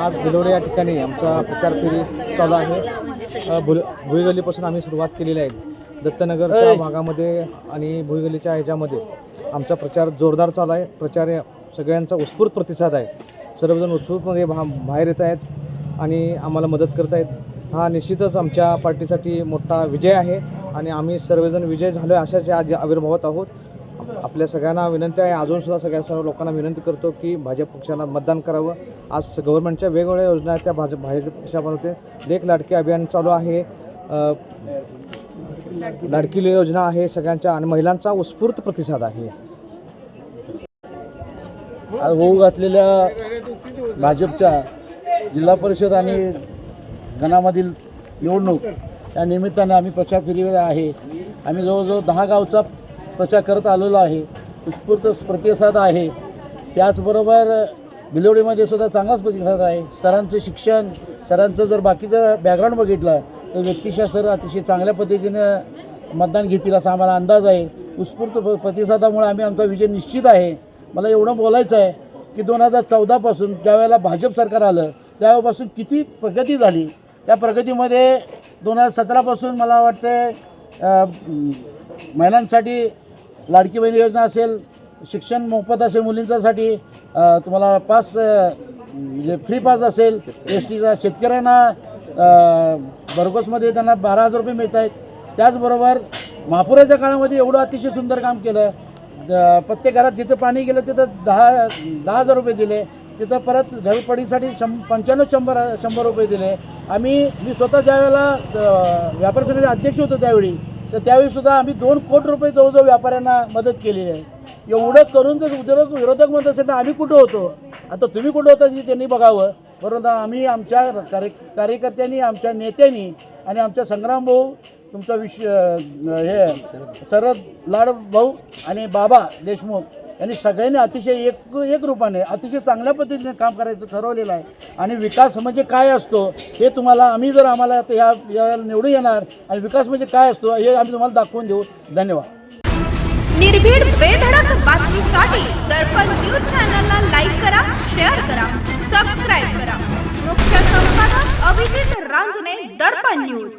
आज भिलोडे या ठिकाणी आमचा प्रचार फेरी चालू आहे। भुईगल्लीपासून आम्ही सुरुवात केलेली आहे। दत्तनगरच्या भागामध्ये आणि भुईगल्लीच्या ह्याच्यामध्ये आमचा प्रचार जोरदार चालू आहे। प्रचार सगळ्यांचा उत्स्फूर्त प्रतिसाद आहे। सर्वजण उत्स्फूर्तमध्ये बाहेर येत आहेत आणि आम्हाला मदत करत आहेत। हा निश्चितच आमच्या पार्टीसाठी मोठा विजय आहे आणि आम्ही सर्वजण विजय झालो अशाचे आज आविर्भावात आहोत। आपल्या सगळ्यांना विनंती आहे, अजूनसुद्धा सर्व लोकांना विनंती करतो की भाजप पक्षाला मतदान करावं। आज गव्हर्नमेंटच्या वेगवेगळ्या योजना आहेत, त्या भाजप पक्षामध्ये लेख लाडकी अभियान चालू आहे, लाडकी योजना आहे सगळ्यांच्या आणि महिलांचा उत्स्फूर्त प्रतिसाद आहे। आज होऊ घातलेल्या भाजपच्या जिल्हा परिषद आणि गणामधील निवडणूक या निमित्तानं आम्ही प्रचार फेरीवर आहे। आम्ही जवळजवळ 10 गावचा प्रचार करत आलेलो आहे। उत्स्फूर्त प्रतिसाद आहे। त्याचबरोबर भिलोडीमध्ये सुद्धा चांगलाच प्रतिसाद आहे। सरांचं शिक्षण, सरांचं जर बाकीचं बॅकग्राऊंड बघितलं तर व्यक्तिशास्त्र अतिशय चांगल्या पद्धतीनं मतदान घेतील असा आम्हाला अंदाज आहे। उत्स्फूर्त प्रतिसादामुळे आम्ही आमचा विजय निश्चित आहे। मला एवढं बोलायचं आहे की 2014 पासून ज्यावेळेला भाजप सरकार आलं त्यावेळेपासून किती प्रगती झाली। त्या प्रगतीमध्ये 2017 पासून मला वाटतं महिलांसाठी लाडकी बहीण योजना असेल, शिक्षण मोफत असेल मुलींच्यासाठी, तुम्हाला पास म्हणजे फ्री पास असेल, एसटीचा शेतकऱ्यांना भरघोसमध्ये त्यांना 12,000 रुपये मिळत आहेत। त्याचबरोबर महापुराच्या काळामध्ये एवढं अतिशय सुंदर काम केलं। प्रत्येक घरात जिथं पाणी गेलं तिथं 10,000 रुपये दिले। तिथं परत घरपडीसाठी 95-100 रुपये दिले। मी स्वतः ज्यावेळेला व्यापार संघाचे अध्यक्ष होतो त्यावेळीसुद्धा आम्ही 2 कोटी रुपये जवळजवळ व्यापाऱ्यांना मदत केलेली आहे। एवढं करून जर विरोधक म्हणत असेल तर आम्ही कुठं होतो, आता तुम्ही कुठं होता जी त्यांनी बघावं। बरोबर, आम्ही आमच्या कार्यकर्त्यांनी, आमच्या नेत्यांनी आणि आमच्या संग्राम भाऊ, तुमचा हे शरद लाड भाऊ आणि बाबा देशमुख यांनी सगळ्यांनी अतिशय एक रूपाने अतिशय चांगल्या पद्धतीने काम करायचं ठरवलेलं आहे। आणि विकास म्हणजे काय असतो हे तुम्हाला आम्हाला आता या निवडून येणार आणि विकास म्हणजे काय असतो हे आम्ही तुम्हाला दाखवून देऊ। धन्यवाद। निर्भीड बेधडक बातमीसाठी दर्पण न्यूज चॅनलला लाईक करा, शेअर करा, सबस्क्राईब करा। मुख्य संपादक अभिजित रांजणे, दर्पण न्यूज।